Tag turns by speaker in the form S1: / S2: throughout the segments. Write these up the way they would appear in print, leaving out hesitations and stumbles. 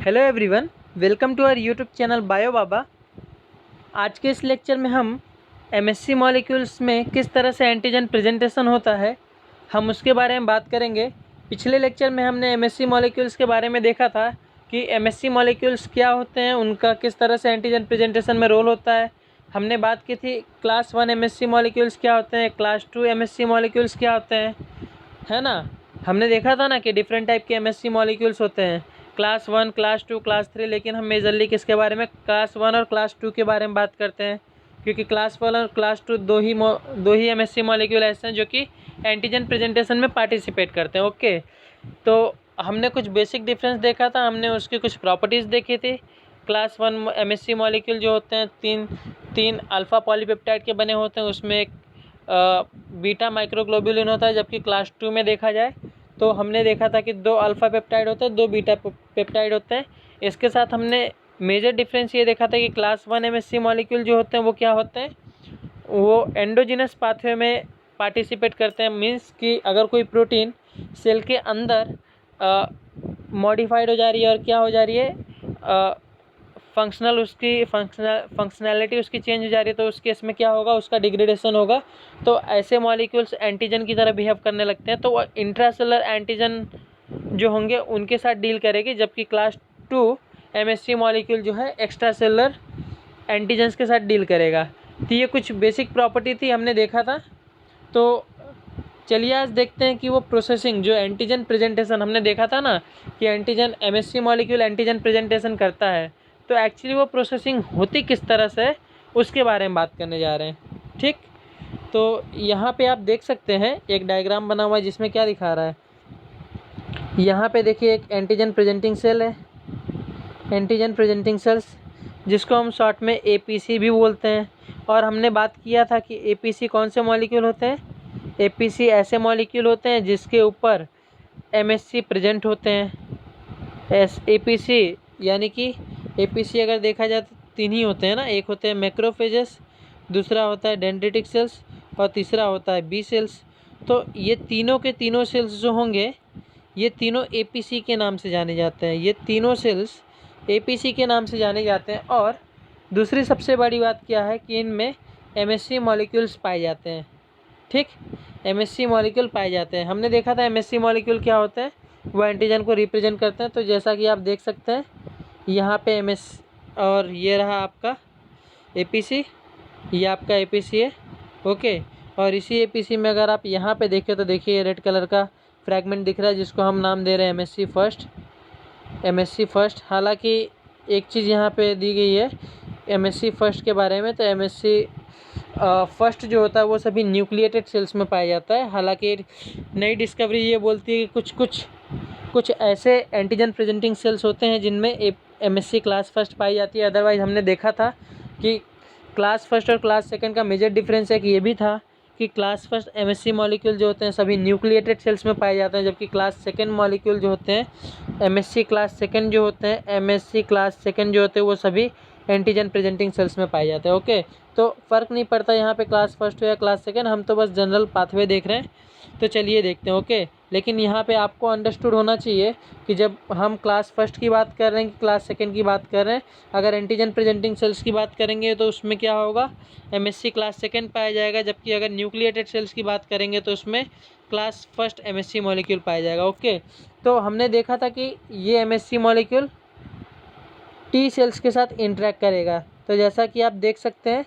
S1: Hello everyone, welcome to our YouTube channel bio Baba. आज के इस लेक्चर में हम एमएससी मॉलिक्यूल्स में किस तरह से एंटीजन प्रेजेंटेशन होता है हम उसके बारे में बात करेंगे। पिछले लेक्चर में हमने एमएससी मॉलिक्यूल्स के बारे में देखा था कि एमएससी मॉलिक्यूल्स क्या होते हैं, उनका किस तरह से एंटीजन प्रेजेंटेशन में रोल होता है। हमने बात की थी क्लास 1 एमएससी मॉलिक्यूल्स क्या होते हैं, क्लास 2 एमएससी मॉलिक्यूल्स क्या होते हैं, है ना। हमने देखा था ना कि डिफरेंट टाइप के एमएससी मॉलिक्यूल्स होते हैं, क्लास 1, क्लास 2, क्लास 3। लेकिन हम मेजरली किसके बारे में, क्लास 1 और क्लास 2 के बारे में बात करते हैं, क्योंकि क्लास 1 और क्लास 2 दो ही एमएससी मॉलिक्यूल ऐसे हैं जो कि एंटीजन प्रेजेंटेशन में पार्टिसिपेट करते हैं। ओके, तो हमने कुछ बेसिक डिफरेंस देखा था, हमने उसकी कुछ प्रॉपर्टीज़ देखी थी। क्लास 1 एमएससी मॉलिक्यूल जो होते हैं तीन अल्फ़ा पॉलीपेप्टाइड के बने होते हैं, उसमें एक बीटा माइक्रोग्लोबुलिन होता है। जबकि क्लास 2 में देखा जाए तो हमने देखा था कि 2 अल्फ़ा पेप्टाइड होते हैं, 2 बीटा पेप्टाइड होते हैं। इसके साथ हमने मेजर डिफरेंस ये देखा था कि क्लास 1 एमएससी मॉलिक्यूल जो होते हैं वो क्या होते हैं, वो एंडोजिनस पाथवे में पार्टिसिपेट करते हैं। मीन्स कि अगर कोई प्रोटीन सेल के अंदर मॉडिफाइड हो जा रही है और क्या हो जा रही है, फंक्शनैलिटी उसकी चेंज हो जा रही है, तो उस केस में क्या होगा, उसका डिग्रेडेशन होगा। तो ऐसे मॉलिक्यूल्स एंटीजन की तरह बिहेव करने लगते हैं, तो वो इंट्रासेलुलर एंटीजन जो होंगे उनके साथ डील करेगी। जबकि क्लास 2 एमएससी मॉलिक्यूल जो है एक्स्ट्रा सेलुलर एंटीजन्स के साथ डील करेगा। तो ये कुछ बेसिक प्रॉपर्टी थी, हमने देखा था। तो चलिए आज देखते हैं कि वो प्रोसेसिंग जो एंटीजन प्रेजेंटेशन हमने देखा था ना कि antigen MSc molecule antigen presentation करता है, तो एक्चुअली वो प्रोसेसिंग होती किस तरह से उसके बारे में बात करने जा रहे हैं। ठीक, तो यहाँ पे आप देख सकते हैं एक डायग्राम बना हुआ है जिसमें क्या दिखा रहा है। यहाँ पे देखिए एक एंटीजन प्रेजेंटिंग सेल है, एंटीजन प्रेजेंटिंग सेल्स जिसको हम शॉर्ट में एपीसी भी बोलते हैं। और हमने बात किया था कि एपीसी कौन से मॉलिक्यूल होते हैं। एपीसी ऐसे मॉलिक्यूल होते हैं जिसके ऊपर एमएससी प्रेजेंट होते हैं। एपीसी यानी कि एपीसी अगर देखा जाए तो 3 ही होते हैं ना, एक होते हैं मैक्रोफेजेस, दूसरा होता है डेंड्रिटिक सेल्स और तीसरा होता है बी सेल्स। तो ये तीनों के तीनों सेल्स जो होंगे ये तीनों एपीसी के नाम से जाने जाते हैं, ये तीनों सेल्स एपीसी के नाम से जाने जाते हैं। और दूसरी सबसे बड़ी बात क्या है कि इनमें एमएससी मॉलिक्यूल्स पाए जाते हैं। ठीक, एमएससी मॉलिक्यूल पाए जाते हैं। हमने देखा था एमएससी मॉलिक्यूल क्या होते हैं, वो एंटीजन को रिप्रेजेंट करते हैं। तो जैसा कि आप देख सकते हैं यहाँ पे एमएस और ये रहा आपका एपीसी, ये आपका एपीसी है। ओके, और इसी एपीसी में अगर आप यहाँ पे देखें तो देखिए रेड कलर का फ्रैगमेंट दिख रहा है जिसको हम नाम दे रहे हैं एमएससी फर्स्ट, एमएससी फर्स्ट। हालांकि एक चीज़ यहाँ पे दी गई है एमएससी फर्स्ट के बारे में, तो एमएससी फर्स्ट जो होता है वो सभी न्यूक्लिएटेड सेल्स में पाया जाता है। हालांकि नई डिस्कवरी ये बोलती है कि कुछ ऐसे एंटीजन प्रेजेंटिंग सेल्स होते हैं जिनमें एमएससी क्लास फर्स्ट पाई जाती है। अदरवाइज़ हमने देखा था कि क्लास फर्स्ट और क्लास सेकंड का मेजर डिफरेंस एक ये भी था कि क्लास फर्स्ट एमएससी मॉलिक्यूल जो होते हैं सभी न्यूक्लिएटेड सेल्स में पाए जाते हैं, जबकि क्लास सेकंड मॉलिक्यूल जो होते हैं एमएससी क्लास सेकंड जो होते हैं एमएससी क्लास सेकंड जो होते हैं वो सभी एंटीजन प्रेजेंटिंग सेल्स में पाए जाते हैं। ओके, तो फ़र्क नहीं पड़ता यहाँ पे क्लास फर्स्ट हो या क्लास सेकंड, हम तो बस जनरल पाथवे देख रहे हैं। तो चलिए देखते हैं। ओके, लेकिन यहाँ पे आपको अंडरस्टूड होना चाहिए कि जब हम क्लास फर्स्ट की बात कर रहे हैं कि क्लास सेकंड की बात कर रहे हैं, अगर एंटीजन प्रेजेंटिंग सेल्स की बात करेंगे तो उसमें क्या होगा, एमएससी क्लास सेकंड पाया जाएगा। जबकि अगर न्यूक्लिएटेड सेल्स की बात करेंगे तो उसमें क्लास फर्स्ट एमएससी मॉलिक्यूल पाया जाएगा। ओके, तो हमने देखा था कि ये एमएससी मॉलिक्यूल टी सेल्स के साथ इंटरेक्ट करेगा। तो जैसा कि आप देख सकते हैं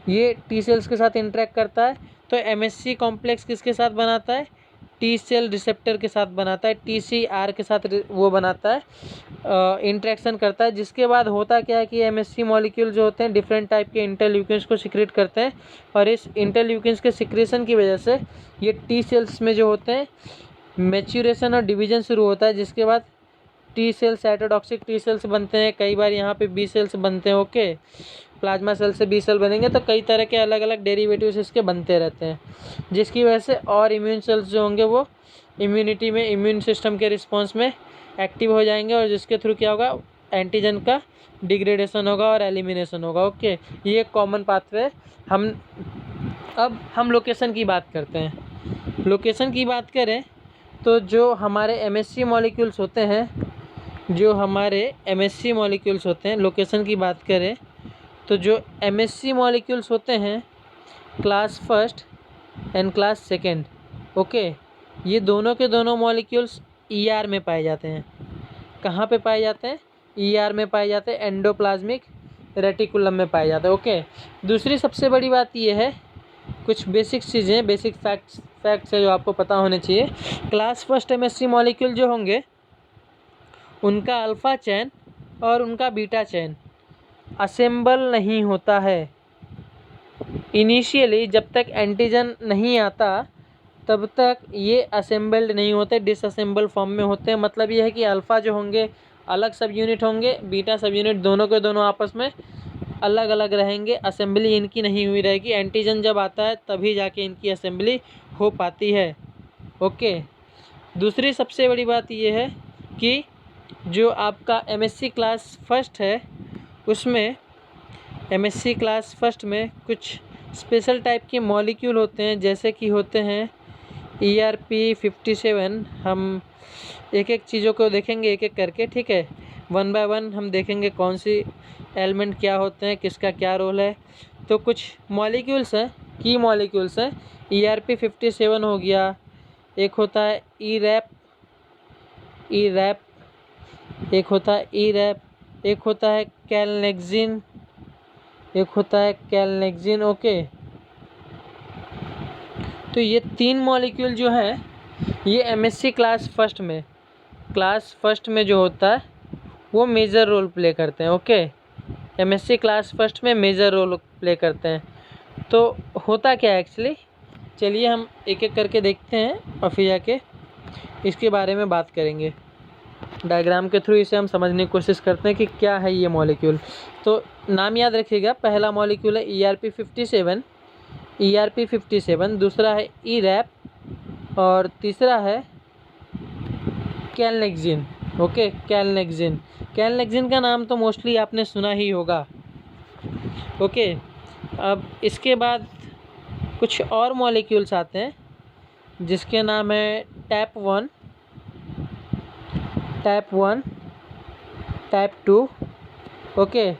S1: ये टी सेल्स के साथ इंटरेक्ट करता है। तो एमएससी कॉम्प्लेक्स किसके साथ बनाता है, टी सेल रिसेप्टर के साथ बनाता है, टीसीआर के साथ वो बनाता है, इंटरेक्शन करता है। जिसके बाद होता क्या है कि एमएससी मॉलिक्यूल जो होते हैं डिफरेंट टाइप के इंटरल्यूकिन्स को सिक्रेट करते हैं, और इस इंटरल्यूकिन्स के सिक्रेशन की वजह से ये टी सेल्स में जो होते हैं मैच्यूरेशन और डिवीजन शुरू होता है। जिसके बाद T cell cytotoxic T cells बनते हैं, कई बार यहाँ पे बी सेल्स बनते हैं। ओके, प्लाज्मा सेल से बी सेल बनेंगे, तो कई तरह के अलग अलग डेरिवेटिव्स इसके बनते रहते हैं, जिसकी वजह से और इम्यून सेल्स जो होंगे वो इम्यूनिटी में, इम्यून सिस्टम के रिस्पॉन्स में एक्टिव हो जाएंगे, और जिसके थ्रू क्या होगा, एंटीजन का डिग्रेडेशन होगा और एलिमिनेशन होगा। ओके, ये एक कॉमन पाथवे। हम लोकेशन की बात करते हैं। लोकेशन की बात करें तो जो हमारे एमएससी मॉलिक्यूल्स होते हैं जो हमारे एमएससी मॉलिक्यूल्स होते हैं, लोकेशन की बात करें तो जो एमएससी मॉलिक्यूल्स होते हैं class first and class second, okay, ये दोनों के दोनों मॉलिक्यूल्स ईआर में पाए जाते हैं। कहाँ पे पाए जाते हैं? ईआर में पाए जाते हैं, एंडोप्लाज्मिक रेटिकुलम में पाए जाते हैं, ओके। दूसरी सबसे बड़ी बात ये है, कुछ बेसिक चीज़ें, बेसिक फैक्ट्स है जो आपको पता होने चाहिए। क्लास फर्स्ट एमएससी मॉलिक्यूल जो होंगे उनका अल्फ़ा चेन और उनका बीटा चेन असेंबल नहीं होता है। इनिशियली जब तक एंटीजन नहीं आता तब तक ये असेंबल्ड नहीं होते, डिसअसेंबल फॉर्म में होते हैं। मतलब ये है कि अल्फ़ा जो होंगे अलग सब यूनिट होंगे, बीटा सब यूनिट दोनों के दोनों आपस में अलग अलग रहेंगे, असेंबली इनकी नहीं हुई रहेगी। एंटीजन जब आता है तभी जाके इनकी असेंबली हो पाती है, ओके। दूसरी सबसे बड़ी बात ये है कि जो आपका एमएससी क्लास फर्स्ट है उसमें, एमएससी क्लास फर्स्ट में कुछ स्पेशल टाइप के मॉलिक्यूल होते हैं, जैसे कि होते हैं ERP57। हम एक एक चीज़ों को देखेंगे एक एक करके, ठीक है, वन बाय वन हम देखेंगे कौन सी एलिमेंट क्या होते हैं, किसका क्या रोल है। तो कुछ मॉलिक्यूल्स हैं, की मॉलिक्यूल्स हैं। ERP57 हो गया, एक होता है ERAP, एक होता है ERAP, एक होता है कैलनेक्सिन, एक होता है कैलनेक्सिन, ओके। तो ये 3 मॉलिक्यूल जो है ये एमएससी क्लास फर्स्ट में जो होता है वो मेजर रोल प्ले करते हैं, ओके। एमएससी क्लास फर्स्ट में मेजर रोल प्ले करते हैं। तो होता क्या है एक्चुअली, चलिए हम एक एक करके देखते हैं और फिर जाके इसके बारे में बात करेंगे। डायग्राम के थ्रू इसे हम समझने की कोशिश करते हैं कि क्या है ये मॉलिक्यूल। तो नाम याद रखिएगा, पहला मॉलिक्यूल है ERP57, दूसरा है ERAP और तीसरा है कैलनेक्सिन, ओके। कैलनेक्सिन का नाम तो मोस्टली आपने सुना ही होगा, ओके। अब इसके बाद कुछ और मॉलिक्यूल्स आते हैं जिसके नाम है टाइप 1, टाइप 2, ओके।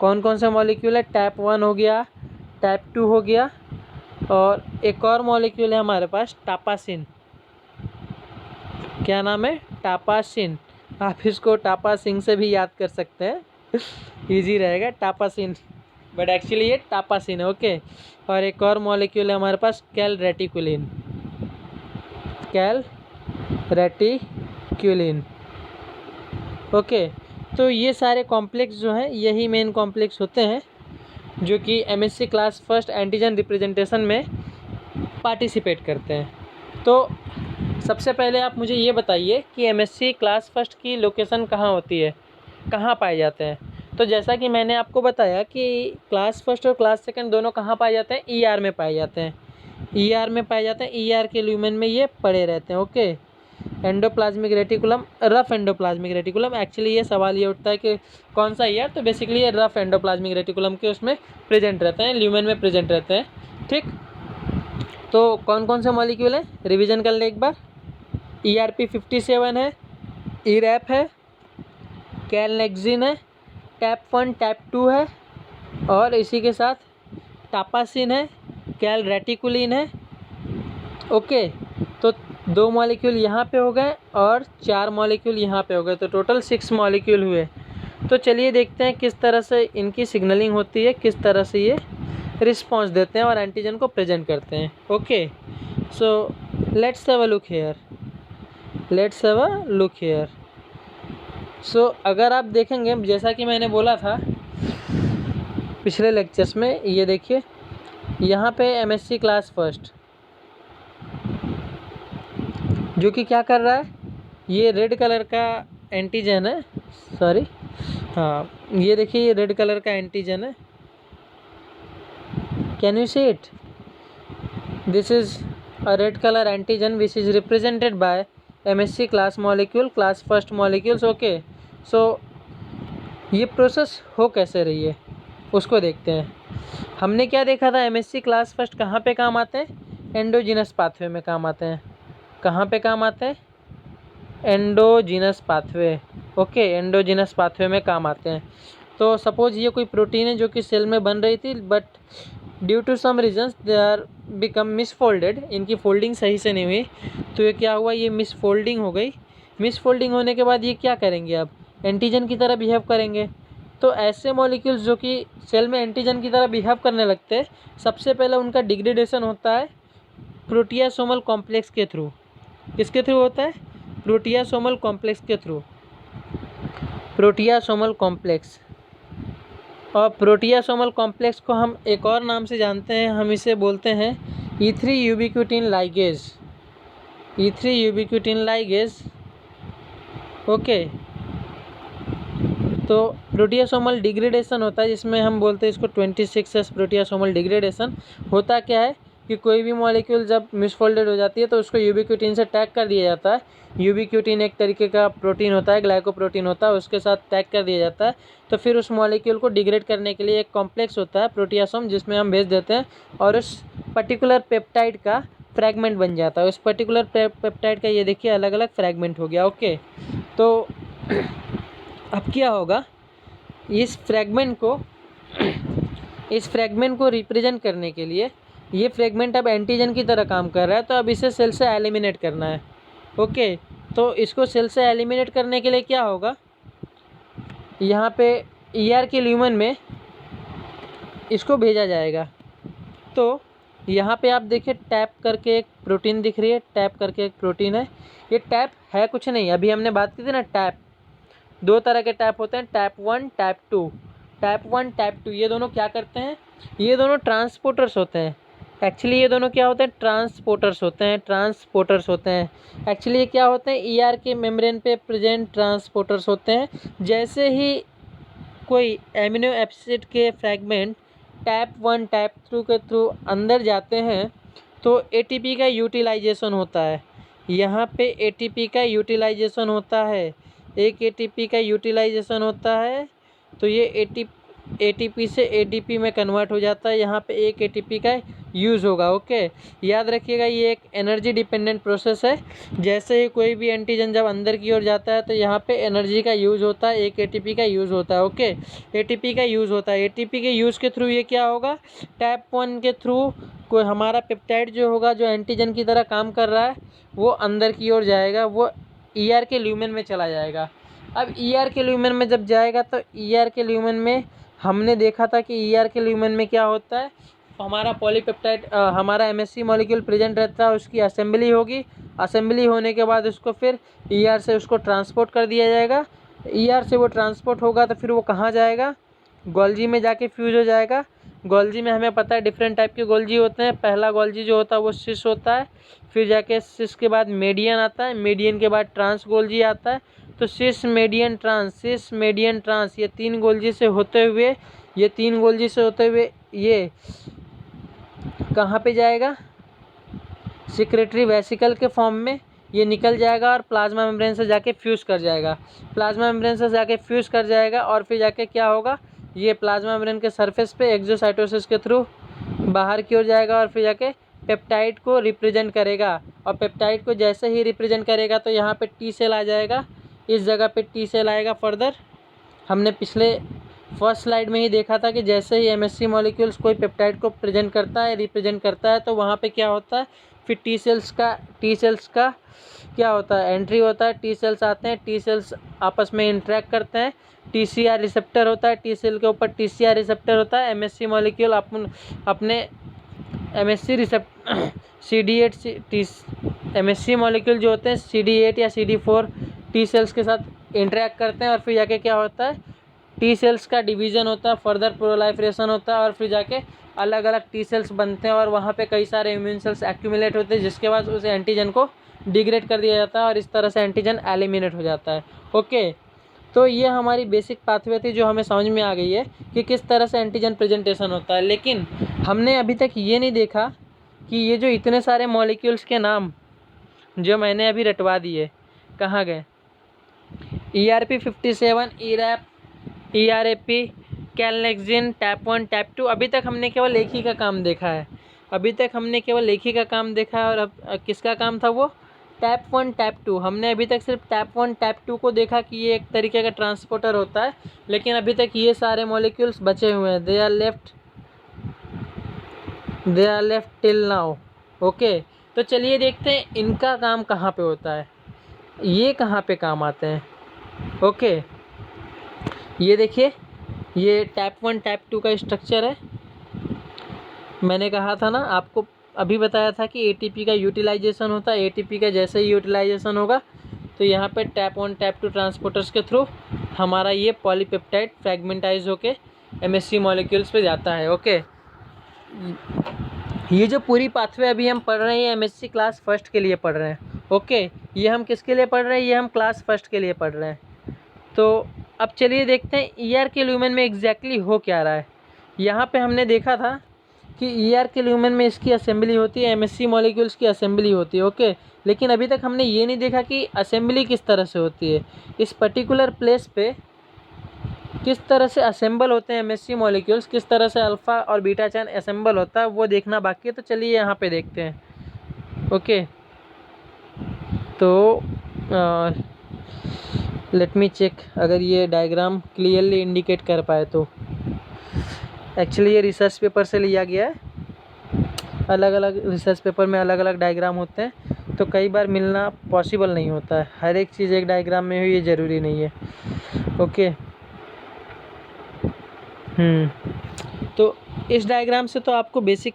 S1: कौन कौन सा मॉलिक्यूल है? टाइप 1 हो गया, टाइप 2 हो गया, और एक और मॉलिक्यूल है हमारे पास टापासिन। क्या नाम है? टापासिन। आप इसको टापासिन से भी याद कर सकते हैं, इजी रहेगा, टापासिन, बट एक्चुअली ये टापासिन है, ओके। और एक और मॉलिक्यूल है हमारे पास कैलरेटिकुलिन, ओके। तो ये सारे कॉम्प्लेक्स जो हैं यही मेन कॉम्प्लेक्स होते हैं जो कि MSc class first antigen representation में पार्टिसिपेट करते हैं। तो सबसे पहले आप मुझे ये बताइए कि एमएससी क्लास फर्स्ट की लोकेशन कहाँ होती है, कहाँ पाए जाते हैं। तो जैसा कि मैंने आपको बताया कि क्लास फर्स्ट और क्लास सेकंड दोनों कहाँ पाए जाते हैं? ईआर में पाए जाते हैं, ईआर में पाए जाते हैं, ईआर के ल्यूमेन में ये पड़े रहते हैं, okay. Endoplasmic reticulum, rough endoplasmic reticulum, actually ये सवाल ये उठता है कि कौन सा ईआर, तो बेसिकली ये रफ एंडोप्लाज्मिक रेटिकुलम के उसमें प्रेजेंट रहते हैं, ल्यूमेन में प्रेजेंट रहते हैं, ठीक। तो कौन कौन से मॉलिक्यूल हैं, रिवीजन कर ले एक बार। ERP57 है, ERAP है, कैलनेक्सिन है, टाइप 1 टाइप 2 है, और इसी के साथ टापासिन है, कैलरेटिकुलिन है, ओके। तो 2 मॉलिक्यूल यहाँ पे हो गए और 4 मॉलिक्यूल यहाँ पे हो गए, तो टोटल 6 मॉलिक्यूल हुए। तो चलिए देखते हैं किस तरह से इनकी सिग्नलिंग होती है, किस तरह से ये रिस्पॉन्स देते हैं और एंटीजन को प्रेजेंट करते हैं, okay. So let's have a look here, so अगर आप देखेंगे, जैसा कि मैंने बोला था पिछले लेक्चर्स में, ये देखिए यहाँ पे एमएससी क्लास फर्स्ट जो कि क्या कर रहा है, ये रेड कलर का एंटीजन है, सॉरी, हाँ ये देखिए ये रेड कलर का एंटीजन है, can you see it, this is a red colour antigen which is represented by MSC class molecule, class first molecules, okay. So ये प्रोसेस हो कैसे रही है उसको देखते हैं। हमने क्या देखा था, एमएससी क्लास फर्स्ट कहाँ पे काम आते हैं? एंडोजिनस पाथवे में काम आते हैं। कहाँ पे काम आते हैं? Endogenous pathway. Okay, endogenous pathway में काम आते हैं। तो सपोज ये कोई प्रोटीन है जो कि सेल में बन रही थी, but due to some reasons they are become misfolded, इनकी फोल्डिंग सही से नहीं हुई, तो ये क्या हुआ, ये मिसफोल्डिंग हो गई। मिसफोल्डिंग होने के बाद ये क्या करेंगे, अब एंटीजन की तरह बिहेव करेंगे। तो ऐसे मॉलिक्यूल्स जो कि सेल में एंटीजन की तरह बिहेव करने लगते हैं, सबसे पहले उनका डिग्रेडेशन होता है प्रोटियासोमल कॉम्प्लेक्स के थ्रू। किसके थ्रू होता है, प्रोटियासोमल कॉम्प्लेक्स के थ्रू, प्रोटियासोमल कॉम्प्लेक्स। और प्रोटियासोमल कॉम्प्लेक्स को हम एक और नाम से जानते हैं, हम इसे बोलते हैं E3 ubiquitin ligase, E3 ubiquitin ligase. Okay, तो प्रोटियासोमल डिग्रेडेशन होता है जिसमें हम बोलते हैं इसको 26S प्रोटियासोमल डिग्रेडेशन। होता क्या है कि कोई भी मॉलिक्यूल जब मिसफोल्डेड हो जाती है तो उसको यूबिक्यूटिन से टैग कर दिया जाता है। यूबिक्यूटिन एक तरीके का प्रोटीन होता है, ग्लाइकोप्रोटीन होता है, उसके साथ टैग कर दिया जाता है। तो फिर उस मॉलिक्यूल को डिग्रेड करने के लिए एक कॉम्प्लेक्स होता है प्रोटियासोम, जिसमें हम भेज देते हैं और उस पर्टिकुलर पेप्टाइड का फ्रैगमेंट बन जाता है। उस पर्टिकुलर पेप्टाइड का ये देखिए अलग अलग फ्रैगमेंट हो गया। ओके, तो अब क्या होगा, इस फ्रैगमेंट को रिप्रेजेंट करने के लिए ये फ्रैगमेंट अब एंटीजन की तरह काम कर रहा है, तो अब इसे सेल से एलिमिनेट करना है। ओके, तो इसको सेल से एलिमिनेट करने के लिए क्या होगा, यहाँ पे ER के ल्यूमन में इसको भेजा जाएगा। तो यहाँ पे आप देखिए टैप करके एक प्रोटीन दिख रही है, टैप करके एक प्रोटीन है। ये टैप है कुछ नहीं, अभी हमने बात की थी ना टैप, दो तरह के टैप होते हैं, टैप 1 टैप 2। टैप 1 टैप 2 ये दोनों क्या करते हैं, ये दोनों ट्रांसपोर्टर्स होते हैं। एक्चुअली ये दोनों क्या होते हैं, ट्रांसपोर्टर्स होते हैं, ट्रांसपोर्टर्स होते हैं। एक्चुअली ये क्या होते हैं, ER के मेम्ब्रेन पे प्रेजेंट ट्रांसपोर्टर्स होते हैं। जैसे ही कोई एमिनो एसिड के फ्रैगमेंट टैप 1 टैप 2 के थ्रू अंदर जाते हैं तो ATP का यूटिलाइजेशन होता है। यहाँ पे ATP का यूटिलाइजेशन होता है, एक ATP का यूटिलाइजेशन होता है, तो ये ATP से ADP में कन्वर्ट हो जाता है। यहाँ पे एक ATP का यूज़ होगा। ओके, याद रखिएगा ये एक एनर्जी डिपेंडेंट प्रोसेस है। जैसे ही कोई भी एंटीजन जब अंदर की ओर जाता है तो यहाँ पे एनर्जी का यूज़ होता है, एक ATP का यूज़ होता है। ओके, ATP का यूज़ होता है। ATP के यूज़ के थ्रू ये क्या होगा, टैप 1 के थ्रू कोई हमारा पेप्टाइड जो होगा, जो एंटीजन की तरह काम कर रहा है, वो अंदर की ओर जाएगा, वो ER के ल्यूमेन में चला जाएगा। अब ER के ल्यूमेन में जब जाएगा तो ER के ल्यूमेन में हमने देखा था कि ER के ल्यूमेन में क्या होता है, हमारा पॉलीपेप्टाइड हमारा MSC मॉलिक्यूल प्रेजेंट रहता है, उसकी असेंबली होगी। असेंबली होने के बाद उसको फिर ER से उसको ट्रांसपोर्ट कर दिया जाएगा। ER से वो ट्रांसपोर्ट होगा तो फिर वो कहाँ जाएगा, गोल्जी में जाके फ्यूज हो जाएगा। गोल्जी में हमें पता है डिफरेंट टाइप के गोल्जी होते हैं। पहला गोल्जी जो होता है वो सिस होता है, फिर जाके सिस के बाद मीडियन आता है, मीडियन के बाद ट्रांस गोल्जी आता है। तो सिस मीडियन ट्रांस ये तीन गोल्जी से होते हुए ये कहाँ पे जाएगा, सिक्रेटरी वेसिकल के फॉर्म में ये निकल जाएगा और प्लाज्मा मेम्ब्रेन से जाके फ्यूज़ कर जाएगा। प्लाज्मा मेम्ब्रेन से जाके फ्यूज़ कर जाएगा और फिर जाके क्या होगा, ये प्लाज्मा मेम्ब्रेन के सरफेस पे एक्सोसाइटोसिस के थ्रू बाहर की ओर जाएगा और फिर जाके पेप्टाइड को रिप्रेजेंट करेगा। और पेप्टाइड को जैसे ही रिप्रेजेंट करेगा तो यहाँ पे T सेल आ जाएगा, इस जगह पे T सेल आएगा। फर्दर हमने पिछले फर्स्ट स्लाइड में ही देखा था कि जैसे ही MSC मॉलिक्यूल्स कोई पेप्टाइड को रिप्रेजेंट करता है तो वहाँ पे क्या होता है, फिर T सेल्स का क्या होता है, एंट्री होता है। T सेल्स आते हैं, T सेल्स आपस में इंटरेक्ट करते हैं। TCR रिसेप्टर होता है, T सेल के ऊपर TCR रिसेप्टर होता है। MSC मॉलिक्यूल अपने MSC MSC मॉलिक्यूल जो होते हैं CD8 या CD4 T सेल्स के साथ इंटरेक्ट करते हैं और फिर जाके क्या होता है, T सेल्स का डिवीज़न होता है, फर्दर प्रोलाइफरेशन होता है और फिर जाके अलग अलग T सेल्स बनते हैं और वहाँ पे कई सारे इम्यून सेल्स एक्यूमुलेट होते हैं, जिसके बाद उस एंटीजन को डिग्रेड कर दिया जाता है और इस तरह से एंटीजन एलिमिनेट हो जाता है। ओके, तो ये हमारी बेसिक पाथवे थी जो हमें समझ में आ गई है कि किस तरह से एंटीजन प्रेजेंटेशन होता है। लेकिन हमने अभी तक ये नहीं देखा कि ये जो इतने सारे मॉलिक्यूल्स के नाम जो मैंने अभी रटवा दिए कहाँ गए, ERP57, ERAP, ERAP, calnexin, TAP 1 TAP 2, अभी तक हमने केवल एक ही का काम देखा है। और अब किसका काम था, वो टैप 1 टैप 2, हमने अभी तक सिर्फ टैप 1 टैप 2 को देखा कि ये एक तरीके का ट्रांसपोर्टर होता है, लेकिन अभी तक ये सारे मॉलिक्यूल्स बचे हुए हैं, they are left till now. Okay, तो चलिए देखते हैं इनका काम कहाँ पे होता है, ये कहाँ पे काम आते हैं। ओके, ये देखिए, ये टैप 1 टैप 2 का स्ट्रक्चर है। मैंने कहा था ना, आपको अभी बताया था कि एटीपी का यूटिलाइजेशन होता है। एटीपी का जैसे ही यूटिलाइजेशन होगा तो यहाँ पे टैप 1 टैप 2 ट्रांसपोर्टर्स के थ्रू हमारा ये पॉलीपेप्टाइड फ्रैगमेंटाइज होके एमएससी मॉलिक्यूल्स पे जाता है। ओके, ये जो पूरी पाथवे अभी हम पढ़ रहे हैं एमएससी क्लास फर्स्ट के लिए पढ़ रहे हैं। ओके, ये हम किसके लिए पढ़ रहे हैं, ये हम क्लास फर्स्ट के लिए पढ़ रहे हैं। तो अब चलिए देखते हैं ईआर के ल्यूमेन में एग्जैक्टली हो क्या रहा है। यहाँ पे हमने देखा था कि ईआर के ल्यूमेन में इसकी असेंबली होती है, एमएससी मॉलिक्यूल्स की असेंबली होती है। ओके, लेकिन अभी तक हमने ये नहीं देखा कि असेंबली किस तरह से होती है, इस पर्टिकुलर प्लेस पे किस तरह से असेंबल होते हैं एमएससी मॉलिक्यूल्स, किस तरह से अल्फ़ा और बीटा चैन असेंबल होता है, वो देखना बाकी है। तो चलिए यहाँ पे देखते हैं। ओके, तो लेट मी चेक अगर ये डायग्राम क्लियरली इंडिकेट कर पाए तो। एक्चुअली ये रिसर्च पेपर से लिया गया है, अलग अलग रिसर्च पेपर में अलग अलग डायग्राम होते हैं, तो कई बार मिलना पॉसिबल नहीं होता है, हर एक चीज़ एक डायग्राम में हो ये ज़रूरी नहीं है। ओके, तो इस डायग्राम से तो आपको बेसिक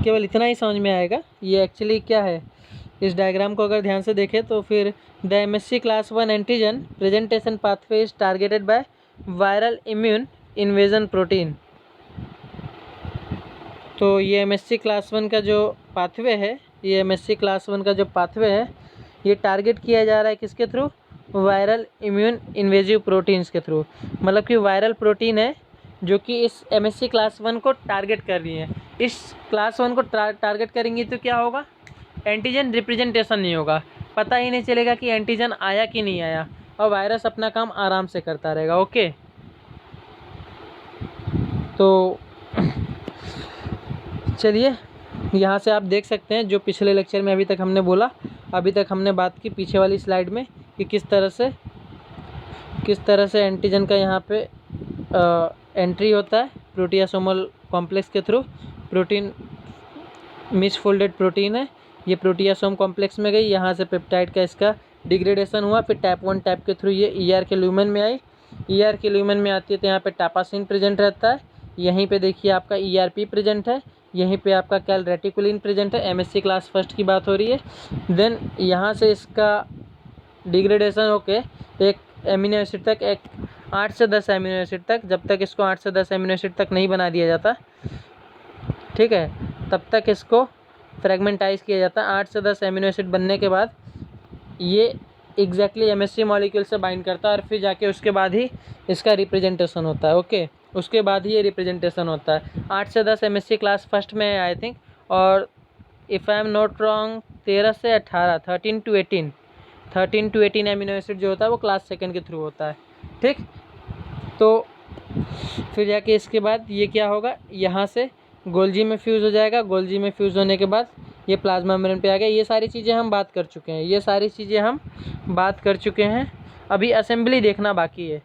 S1: केवल इतना ही समझ में आएगा ये एक्चुअली क्या है। इस डायग्राम को अगर ध्यान से देखें तो फिर the MSC class 1 antigen presentation pathway is targeted by viral immune invasion protein. तो ये एमएससी क्लास 1 का जो पाथवे है, ये एमएससी क्लास 1 का जो पाथवे है ये टारगेट किया जा रहा है किसके through, viral immune invasive proteins के थ्रू। मतलब कि वायरल प्रोटीन है जो कि इस एमएससी क्लास 1 को टारगेट कर रही है। इस क्लास 1 को टारगेट करेंगी तो क्या होगा, एंटीजन रिप्रेजेंटेशन नहीं होगा, पता ही नहीं चलेगा कि एंटीजन आया कि नहीं आया, और वायरस अपना काम आराम से करता रहेगा। ओके, तो चलिए यहाँ से आप देख सकते हैं जो पिछले लेक्चर में अभी तक हमने बोला, अभी तक हमने बात की पीछे वाली स्लाइड में कि किस तरह से एंटीजन का यहाँ पे एंट्री होता है प्रोटियासोमल कॉम्प्लेक्स के थ्रू। प्रोटीन मिसफोल्डेड प्रोटीन है, ये प्रोटियासोम कॉम्प्लेक्स में गई, यहाँ से पेप्टाइड का इसका डिग्रेडेशन हुआ, फिर टैप 1 टैप के थ्रू ये ईआर के ल्यूमेन में आई। ईआर के ल्यूमेन में आती है तो यहाँ पे टापासिन प्रेजेंट रहता है, यहीं पे देखिए आपका ईआरपी प्रेजेंट है, यहीं पे आपका कैल रेटिकुलिन प्रेजेंट है। एमएससी क्लास फर्स्ट की बात हो रही है। देन यहाँ से इसका डिग्रेडेशन होके एक एमिनो एसिड तक, एक 8 से 10 एमिनो एसिड तक, जब तक इसको 8 से 10 एमिनो एसिड तक नहीं बना दिया जाता, ठीक है, तब तक इसको फ्रेगमेंटाइज किया जाता है। 8 से 10 एमिनो एसिड बनने के बाद ये एग्जैक्टली एमएससी मॉलिक्यूल से बाइंड करता है, और फिर जाके उसके बाद ही इसका रिप्रेजेंटेशन होता है। ओके, उसके बाद ही ये रिप्रेजेंटेशन होता है। 8 से 10 एमएससी क्लास फर्स्ट में है आई थिंक, और if I am not wrong 13 से 18, 13 to 18 एमिनो एसिड जो होता है वो क्लास सेकंड के थ्रू होता है। ठीक, तो फिर जाके इसके बाद ये क्या होगा, यहाँ से गोल्जी में फ्यूज़ हो जाएगा, गोल्जी में फ्यूज़ होने के बाद ये प्लाज्मा मेम्ब्रेन पे आ गया। ये सारी चीज़ें हम बात कर चुके हैं, अभी असेंबली देखना बाकी है,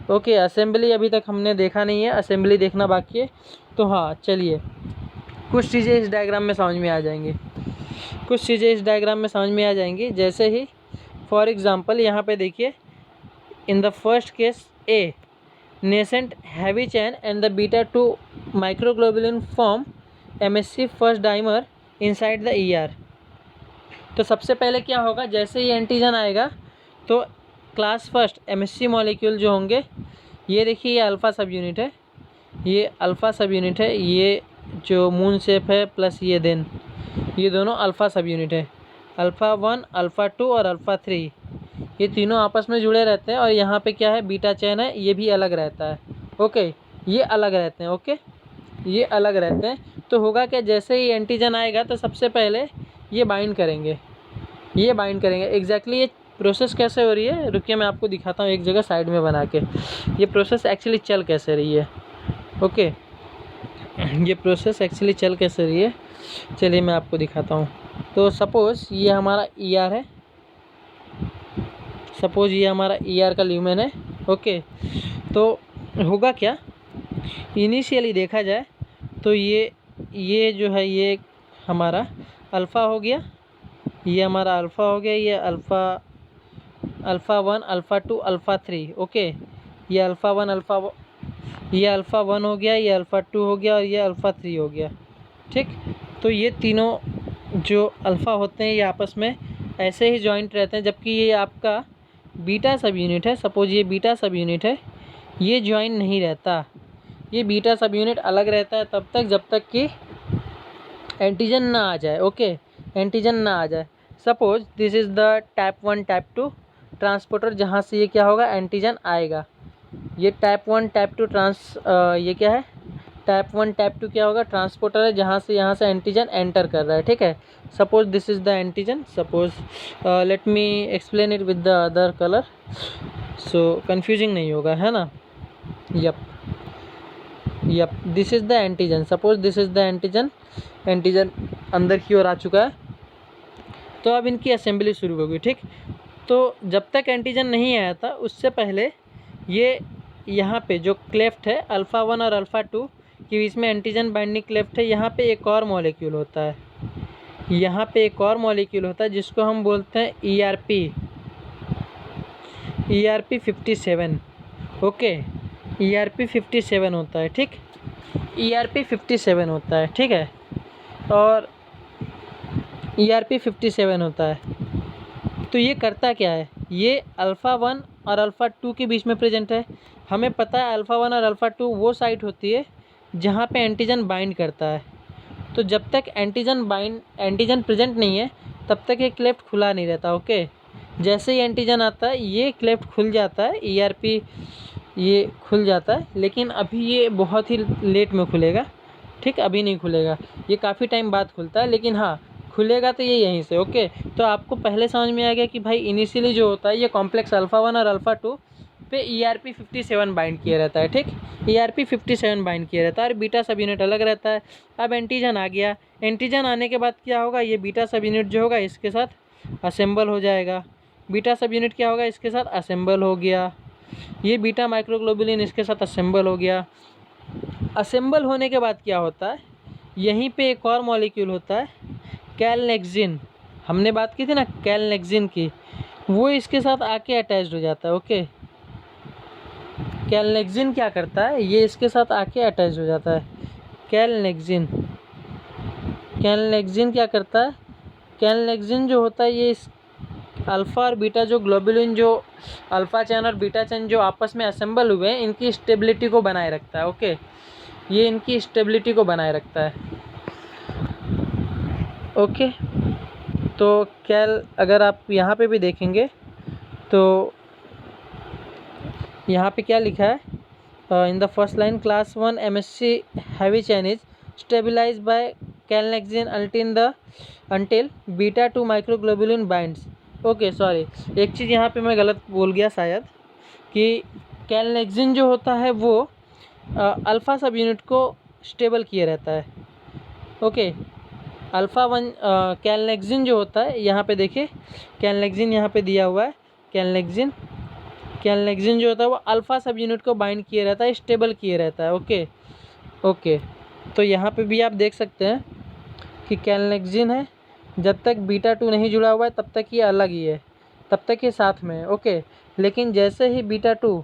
S1: ओके, असेंबली अभी तक हमने देखा नहीं है, असेंबली देखना बाकी है। तो हाँ, चलिए कुछ चीज़ें इस डायग्राम में समझ में आ जाएंगी, जैसे ही फॉर एग्ज़ाम्पल यहाँ पे देखिए, इन the first case A nascent heavy chain and the beta 2 microglobulin form MSC first dimer inside the ER। तो सबसे पहले क्या होगा, जैसे ही एंटीजन आएगा तो क्लास फर्स्ट MSC मॉलिक्यूल जो होंगे, ये देखिए ये अल्फ़ा सब यूनिट है, ये जो मून शेप है प्लस ये देन ये दोनों अल्फ़ा सब यूनिट है, अल्फ़ा 1, अल्फ़ा 2 और अल्फ़ा 3, ये तीनों आपस में जुड़े रहते हैं। और यहाँ पे क्या है, बीटा चैन है, ये भी अलग रहता है। ओके, ये अलग रहते हैं। तो होगा क्या, जैसे ही एंटीजन आएगा तो सबसे पहले ये बाइंड करेंगे। एग्जैक्टली ये प्रोसेस कैसे हो रही है, रुकिए मैं आपको दिखाता हूँ एक जगह साइड में बना के, ये प्रोसेस एक्चुअली चल कैसे रही है। ओके, ये प्रोसेस एक्चुअली चल कैसे रही है, चलिए मैं आपको दिखाता हूँ। तो सपोज़ ये हमारा ER है, सपोज़ ये हमारा ER का ल्यूमेन है। ओके, तो होगा क्या, इनिशियली देखा जाए तो ये जो है ये हमारा अल्फ़ा हो गया, ये हमारा अल्फ़ा हो गया, ये अल्फ़ा 1 अल्फ़ा 2 अल्फ़ा 3। ओके, ये अल्फ़ा 1 हो गया, ये अल्फ़ा 2 हो गया और ये अल्फ़ा 3 हो गया। ठीक, तो ये तीनों जो अल्फ़ा होते हैं ये आपस में ऐसे ही जॉइंट रहते हैं, जबकि ये आपका बीटा सब यूनिट है, सपोज़ ये बीटा सब यूनिट है, ये जॉइन नहीं रहता। ये बीटा सब यूनिट अलग रहता है तब तक जब तक कि एंटीजन ना आ जाए। ओके, एंटीजन ना आ जाए। Suppose this is the type 1 type 2 transporter, जहाँ से ये क्या होगा, एंटीजन आएगा। ये टाइप 1 टाइप 2 ये क्या है, टाइप 1 टाइप 2 क्या होगा, ट्रांसपोर्टर है, जहाँ से यहाँ से एंटीजन एंटर कर रहा है। ठीक है, suppose this is the antigen, suppose let me explain it with the other colour so confusing नहीं होगा, है ना। Yup, this is the antigen, suppose this is the antigen अंदर की ओर आ चुका है। तो अब इनकी असेंबली शुरू होगी। ठीक, तो जब तक एंटीजन नहीं आया था उससे पहले ये यहाँ पे जो क्लेफ्ट है अल्फ़ा 1 और अल्फ़ा 2 के बीच में एंटीजन बाइंडिंग क्लेफ्ट है, यहाँ पे एक और मॉलिक्यूल होता है, यहाँ पे एक और मॉलिक्यूल होता है जिसको हम बोलते हैं ERP 57। ओके, ERP 57 होता है। ठीक, ERP 57 होता है। ठीक है, और ERP 57 होता है। तो ये करता क्या है, ये अल्फ़ा 1 और अल्फ़ा 2 के बीच में प्रेजेंट है। हमें पता है अल्फ़ा 1 और अल्फ़ा 2 वो साइट होती है जहाँ पे एंटीजन बाइंड करता है। तो जब तक एंटीजन प्रेजेंट नहीं है तब तक ये क्लेफ्ट खुला नहीं रहता। ओके, जैसे ही एंटीजन आता है ये क्लेफ्ट खुल जाता है, ERP ये खुल जाता है, लेकिन अभी ये बहुत ही लेट में खुलेगा। ठीक, अभी नहीं खुलेगा, ये काफ़ी टाइम बाद खुलता है, लेकिन हाँ खुलेगा तो ये यहीं से। ओके, तो आपको पहले समझ में आ गया कि भाई इनिशियली जो होता है ये कॉम्प्लेक्स अल्फ़ा 1 और अल्फ़ा 2 पे ERP 57 बाइंड किया रहता है। ठीक, ERP 57 बाइंड किया रहता है और बीटा सब यूनिट अलग रहता है। अब एंटीजन आ गया, एंटीजन आने के बाद क्या होगा, ये बीटा सब यूनिट जो होगा इसके साथ असेंबल हो जाएगा। बीटा सब यूनिट क्या होगा, इसके साथ असेंबल हो गया। ये बीटा माइक्रोग्लोबुलिन इसके साथ असेंबल हो गया। असेंबल होने के बाद क्या होता है, यहीं पे एक और मॉलिक्यूल होता है कैलनेक्सिन, हमने बात की थी ना कैलनेक्सिन की, वो इसके साथ आके अटैच्ड हो जाता है। ओके, कैलनेक्सिन क्या करता है, ये इसके साथ आके अटैच हो जाता है। कैलनेक्सिन क्या करता है, कैलनेक्सिन जो होता है ये इस अल्फ़ा और बीटा जो ग्लोबुलिन जो अल्फ़ा चैन और बीटा चैन जो आपस में असेंबल हुए हैं इनकी स्टेबिलिटी को बनाए रखता है। ओके, ये इनकी स्टेबिलिटी को बनाए रखता है। ओके, तो अगर आप यहाँ पे भी देखेंगे तो यहाँ पे क्या लिखा है, in the first line class 1 MSC heavy chain is stabilize by calnexin until beta 2 microglobulin binds. Okay, sorry, एक चीज़ यहाँ पे मैं गलत बोल गया शायद, कि कैलनेक्सिन जो होता है वो अल्फ़ा सब यूनिट को स्टेबल किए रहता है। ओके, अल्फ़ा 1 कैलनेक्सिन जो होता है, यहाँ पे देखिए कैलनेक्सिन यहाँ पे दिया हुआ है, कैलनेक्सिन जो होता है वो अल्फ़ा सब यूनिट को बाइंड किए रहता है, स्टेबल किए रहता है। ओके, तो यहाँ पे भी आप देख सकते हैं कि कैलनेक्सिन है, जब तक बीटा 2 नहीं जुड़ा हुआ है तब तक ये अलग ही है, तब तक ये साथ में है। ओके, लेकिन जैसे ही बीटा 2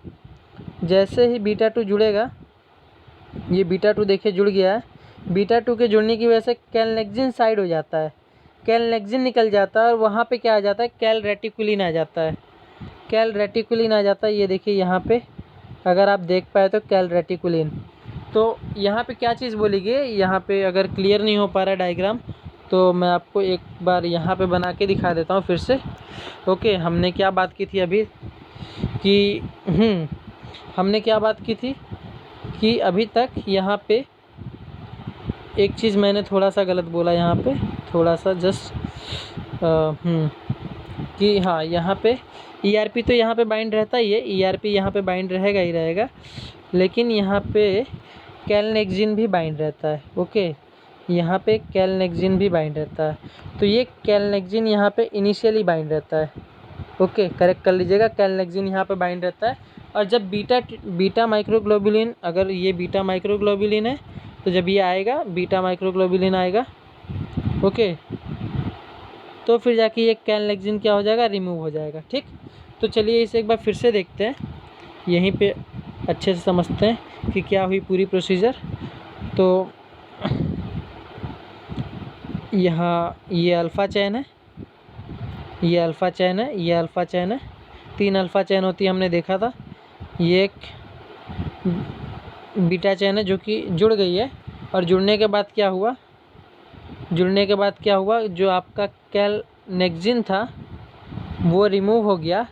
S1: जुड़ेगा, ये बीटा 2 देखिए जुड़ गया है, बीटा 2 के जुड़ने की वजह से कैलनेक्सिन साइड हो जाता है, कैलनेक्सिन निकल जाता है और वहाँ पे क्या आ जाता है, कैलरेटिकुलिन आ जाता है। ये देखिए यहाँ पे अगर आप देख पाए तो कैलरेटिकुलिन। तो यहाँ पे क्या चीज़ बोली गई, यहाँ पे अगर क्लियर नहीं हो पा रहा है डायग्राम तो मैं आपको एक बार यहाँ पे बना के दिखा देता हूँ फिर से। ओके, हमने क्या बात की थी अभी कि हमने क्या बात की थी कि अभी तक यहाँ पे एक चीज़ मैंने थोड़ा सा गलत बोला, यहाँ पे थोड़ा सा जस्ट कि हाँ यहाँ पे ERP तो यहाँ पे बाइंड रहता ही है, ERP यहाँ पे बाइंड रहेगा ही रहेगा, लेकिन यहाँ पे कैलनेक्सिन भी बाइंड रहता है। ओके, यहाँ पे कैलनेक्सिन भी बाइंड रहता है। तो ये कैलनेक्सिन यहाँ पे इनिशियली बाइंड रहता है। ओके, करेक्ट कर लीजिएगा, कैलनेक्सिन यहाँ पे बाइंड रहता है। और जब बीटा माइक्रोग्लोबुलिन, अगर ये बीटा माइक्रोग्लोबुलिन है तो जब ये आएगा बीटा माइक्रोग्लोबुलिन आएगा, ओके, तो फिर जाके ये कैलनेक्सिन क्या हो जाएगा, रिमूव हो जाएगा। ठीक, तो चलिए इसे एक बार फिर से देखते हैं, यहीं पे अच्छे से समझते हैं कि क्या हुई पूरी प्रोसीजर। तो यहाँ ये अल्फ़ा चेन है, ये अल्फ़ा चेन है, ये अल्फ़ा चेन है, 3 अल्फ़ा चेन होती है, हमने देखा था। ये एक बीटा चेन है जो कि जुड़ गई है, और जुड़ने के बाद क्या हुआ, जो आपका कैलनेक्सिन था वो रिमूव हो गया।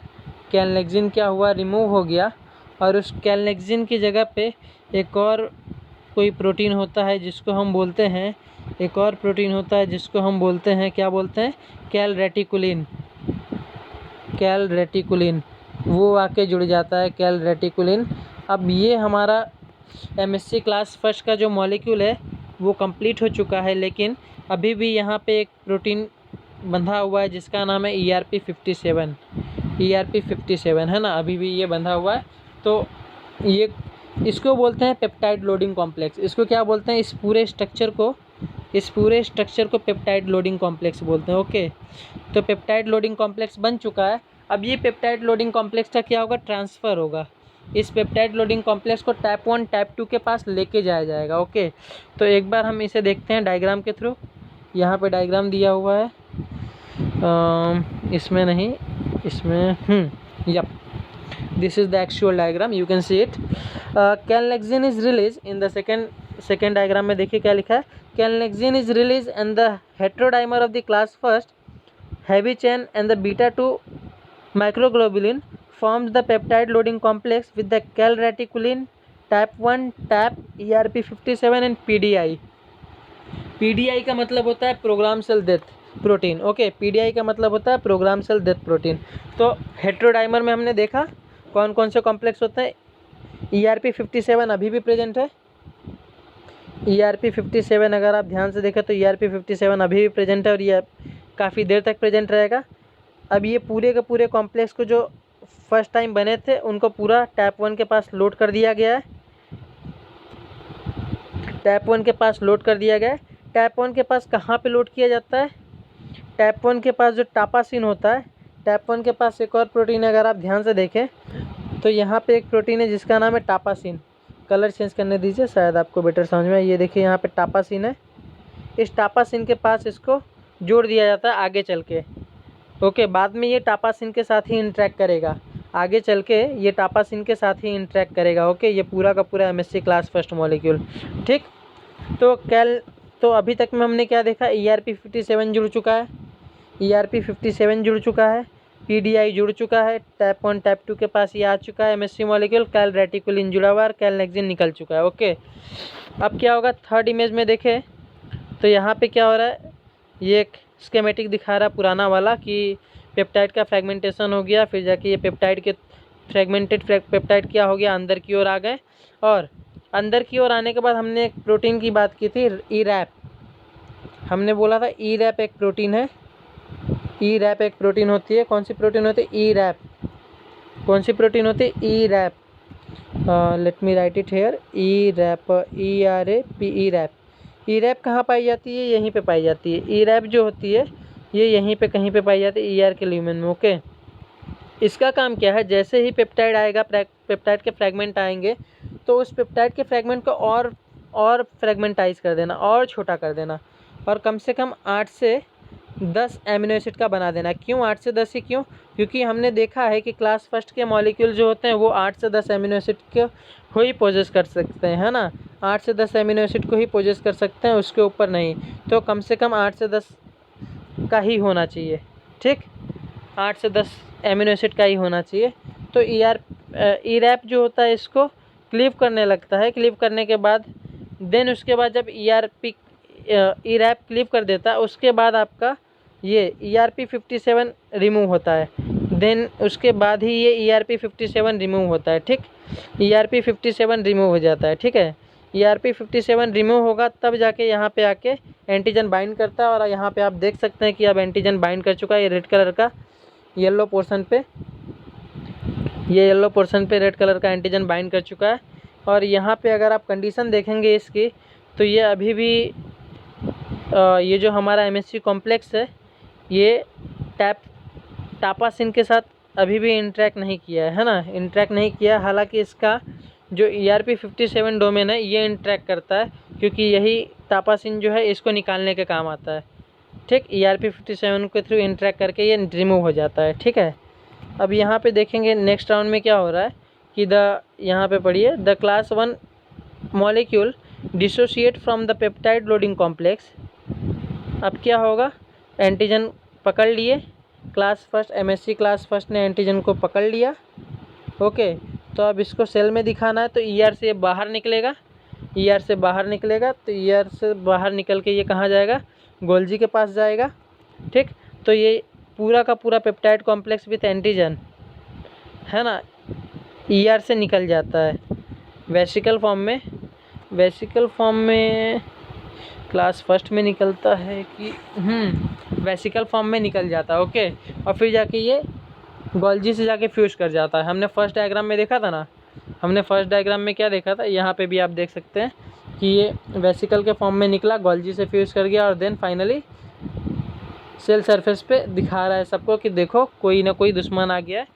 S1: कैलनेक्सिन क्या हुआ, रिमूव हो गया, और उस कैलनेक्सिन की जगह पे एक और कोई प्रोटीन होता है जिसको हम बोलते हैं, क्या बोलते हैं, कैलरेटिकुलिन। वो आके जुड़ जाता है, कैलरेटिकुलिन। अब ये हमारा एमएससी क्लास फर्स्ट का जो मॉलिक्यूल है वो कंप्लीट हो चुका है, लेकिन अभी भी यहाँ पे एक प्रोटीन बंधा हुआ है जिसका नाम है ERP57 है ना, अभी भी ये बंधा हुआ है। तो ये इसको बोलते हैं पेप्टाइड लोडिंग कॉम्प्लेक्स। इसको क्या बोलते हैं, इस पूरे स्ट्रक्चर को पेप्टाइड लोडिंग कॉम्प्लेक्स बोलते हैं। ओके, तो पेप्टाइड लोडिंग कॉम्प्लेक्स बन चुका है। अब ये पेप्टाइड लोडिंग कॉम्प्लेक्स का क्या होगा, ट्रांसफ़र होगा। इस पेप्टाइड लोडिंग कॉम्प्लेक्स को टाइप 1 टाइप 2 के पास लेके जाया जाएगा। ओके, तो एक बार हम इसे देखते हैं डायग्राम के थ्रू। यहाँ पे डायग्राम दिया हुआ है, इसमें नहीं, इसमें yup, this is the actual diagram, you can see it. Calnexin is released in the second diagram में देखिए क्या लिखा है, Calnexin is released and the heterodimer of the class first heavy chain and the beta 2 microglobulin forms the peptide loading complex with the calreticulin type 1 tap ERP57 and PDI। PDI का मतलब होता है program cell death protein. Okay, PDI का मतलब होता है program cell death protein. तो हेट्रोडाइमर में हमने देखा कौन कौन से कॉम्प्लेक्स होते हैं। ERP57 अभी भी प्रेजेंट है, ERP57 अगर आप ध्यान से देखें तो ERP57 अभी भी प्रेजेंट है, और ये काफ़ी देर तक प्रेजेंट रहेगा। अब ये पूरे के पूरे कॉम्प्लेक्स को जो फर्स्ट टाइम बने थे उनको पूरा टाइप 1 के पास लोड कर दिया गया है, टाइप 1 के पास लोड कर दिया गया है। टाइप 1 के पास कहाँ पे लोड किया जाता है, टाइप 1 के पास जो टापासिन होता है, टाइप 1 के पास एक और प्रोटीन है, अगर आप ध्यान से देखें तो यहाँ पे एक प्रोटीन है जिसका नाम है टापासिन। कलर चेंज करने दीजिए, शायद आपको बेटर समझ में। ये देखिए यहाँ पे टापासिन है, इस टापासिन के पास इसको जोड़ दिया जाता है आगे चल के। ओके, बाद में ये टापासिन के साथ ही इंटरेक्ट करेगा, आगे चल के ये टापासिन के साथ ही इंटरेक्ट करेगा। ओके, ये पूरा का पूरा एमएससी क्लास फर्स्ट मॉलिक्यूल। ठीक, तो अभी तक में हमने क्या देखा, ERP57 जुड़ चुका है, ERP57 जुड़ चुका है, PDI जुड़ चुका है, टाइप 1 टाइप 2 के पास ये आ चुका है एमएससी मॉलिक्यूल, कैलरेटिकुलिन जुड़ा हुआ है, कैलनेक्सिन निकल चुका है। ओके, अब क्या होगा, थर्ड इमेज में देखें तो यहाँ पे क्या हो रहा है, ये एक स्केमेटिक दिखा रहा है पुराना वाला कि पेप्टाइड का फ्रेगमेंटेशन हो गया, फिर जाके ये पेप्टाइड के फ्रेगमेंटेड पेप्टाइड क्या हो गया, अंदर की ओर आ गए, और अंदर की ओर आने के बाद हमने एक प्रोटीन की बात की थी, ERAP। हमने बोला था ERAP एक प्रोटीन है, ERAP एक प्रोटीन होती है। कौन सी प्रोटीन होती है, ERAP। कौन सी प्रोटीन होती है, ERAP। Let me right it here, ERAP, ERAP, ERAP। ERAP कहाँ पाई जाती है, यहीं पे पाई जाती है। ERAP जो होती है ये यहीं पे कहीं पे पाई जाती है, ER के ल्यूमेन में। ओके, इसका काम क्या है, जैसे ही पेप्टाइड आएगा, पेप्टाइड के फ्रेगमेंट आएंगे तो उस पेप्टाइड के फ्रेगमेंट को और फ्रेगमेंटाइज कर देना, और छोटा कर देना, और कम से कम 8 से 10 एमिनो एसिड का बना देना। क्यों 8 से 10 ही क्यों, क्योंकि हमने देखा है कि क्लास फर्स्ट के मॉलिक्यूल जो होते हैं वो 8 से 10 एमिनो एसिड को ही पोजेस कर सकते हैं, है ना, 8 से 10 एमिनो एसिड को ही पोजेस कर सकते हैं, उसके ऊपर नहीं। तो कम से कम 8 से 10 का ही होना चाहिए। ठीक, 8 से 10 एमिनो एसिड का ही होना चाहिए। तो ERAP जो होता है इसको क्लीव करने लगता है, क्लीव करने के बाद देन उसके बाद जब ERAP क्लीव कर देता है उसके बाद आपका ये ERP57 रिमूव होता है, देन उसके बाद ही ये ERP57 रिमूव होता है। ठीक, ERP57 रिमूव हो जाता है। ठीक है, ERP57 रिमूव होगा तब जाके यहाँ पे आके एंटीजन बाइंड करता है। और यहाँ पे आप देख सकते हैं कि अब एंटीजन बाइंड कर चुका है। ये रेड कलर का येलो पोर्शन पे, ये येलो पोर्शन पे रेड कलर का एंटीजन बाइंड कर चुका है। और यहाँ पे अगर आप कंडीशन देखेंगे इसकी, तो ये अभी भी ये जो हमारा MSC कॉम्प्लेक्स है ये टापासिन के साथ अभी भी इंटरेक्ट नहीं किया है ना, इंटरेक्ट नहीं किया। हालांकि इसका जो ERP57 डोमेन है ये इंटरेक्ट करता है, क्योंकि यही टापासिन जो है इसको निकालने के काम आता है। ठीक, ERP57 के थ्रू इंटरेक्ट करके ये रिमूव हो जाता है। ठीक है, अब यहाँ पे देखेंगे नेक्स्ट राउंड में क्या हो रहा है कि यहाँ पे पढ़िए, the class 1 molecule dissociate from the peptide loading complex. अब क्या होगा, एंटीजन पकड़ लिए, class first MSC class first ने एंटीजन को पकड़ लिया। ओके, तो अब इसको सेल में दिखाना है, तो ER से बाहर निकलेगा, ER से बाहर निकलेगा, तो ER से बाहर निकल के ये कहाँ जाएगा, गोल्जी के पास जाएगा। ठीक, तो ये पूरा का पूरा पेप्टाइड कॉम्प्लेक्स विथ एंटीजन है ना ER से निकल जाता है वेसिकल फॉर्म में। वेसिकल फॉर्म में क्लास फर्स्ट में निकलता है कि वेसिकल फॉर्म में निकल जाता है। ओके, और फिर जाके ये गोल्जी से जाके फ्यूज कर जाता है। हमने फर्स्ट डायग्राम में देखा था ना, हमने फर्स्ट डायग्राम में क्या देखा था, यहाँ पे भी आप देख सकते हैं कि ये वेसिकल के फॉर्म में निकला, गोल्जी से फ्यूज कर गया, और देन फाइनली सेल सरफेस पे दिखा रहा है सबको कि देखो कोई ना कोई दुश्मन आ गया है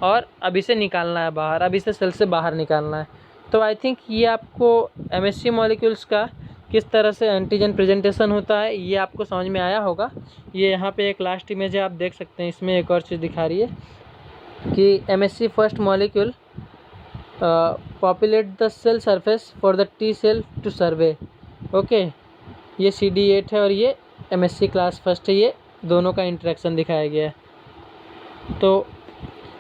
S1: और अब इसे निकालना है बाहर, अब इसे सेल से बाहर निकालना है। तो आई थिंक ये आपको MSC मॉलिक्यूल्स का किस तरह से एंटीजन प्रेजेंटेशन होता है ये आपको समझ में आया होगा। ये यहाँ पे एक लास्ट इमेज है, आप देख सकते हैं, इसमें एक और चीज़ दिखा रही है कि MSC first molecule populate the cell surface for the T cell to survey. Okay, ये CD8 है और ये MSC क्लास फर्स्ट है, ये दोनों का इंटरेक्शन दिखाया गया है। तो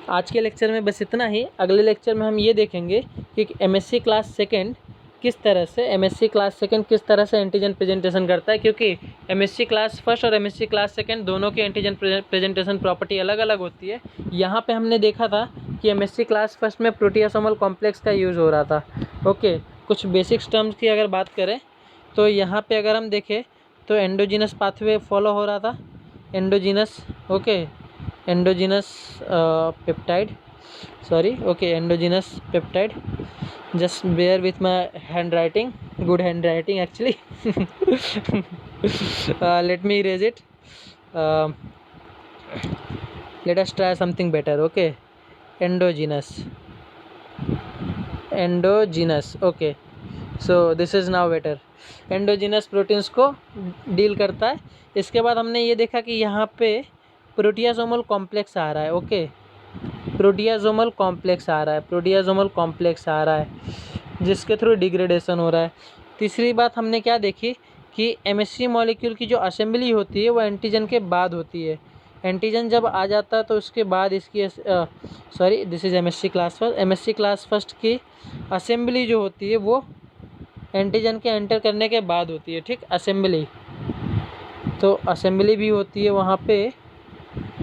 S1: आज के लेक्चर में बस इतना ही। अगले लेक्चर में हम ये देखेंगे कि MSC क्लास सेकेंड किस तरह से एंटीजन प्रेजेंटेशन करता है, क्योंकि MSC क्लास फर्स्ट और MSC क्लास सेकेंड दोनों की एंटीजन प्रेजेंटेशन प्रॉपर्टी अलग अलग होती है। यहाँ पे हमने देखा था कि MSC क्लास फर्स्ट में प्रोटियासोमल कॉम्प्लेक्स का यूज़ हो रहा था। ओके, कुछ बेसिक्स टर्म्स की अगर बात करें तो यहाँ पे अगर हम देखें तो एंडोजीनस पाथवे फॉलो हो रहा था, endogenous peptide, endogenous peptide. Just bear with my handwriting, good handwriting actually. Let me erase it. Let us try something better. Okay, endogenous. Okay, so this is now better. Endogenous proteins को deal करता है। इसके बाद हमने ये देखा कि यहाँ पे प्रोटियासोमल कॉम्प्लेक्स आ रहा है। ओके, प्रोटियासोमल कॉम्प्लेक्स आ रहा है जिसके थ्रू डिग्रेडेशन हो रहा है। तीसरी बात हमने क्या देखी कि MSC मॉलिक्यूल की जो असेंबली होती है वो एंटीजन के बाद होती है। एंटीजन जब आ जाता है तो उसके बाद इसकी this is MSC class first की असेंबली जो होती है वो एंटीजन के एंटर करने के बाद होती है। ठीक, असेंबली, तो असेंबली भी होती है वहाँ पे।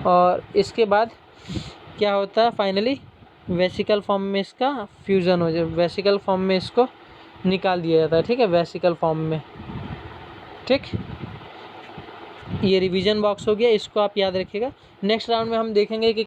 S1: और इसके बाद क्या होता है, फाइनली वेसिकल फॉर्म में इसका फ्यूज़न हो जाए, वेसिकल फॉर्म में इसको निकाल दिया जाता है। ठीक है, वेसिकल फॉर्म में। ठीक, ये रिवीजन बॉक्स हो गया, इसको आप याद रखिएगा। नेक्स्ट राउंड में हम देखेंगे कि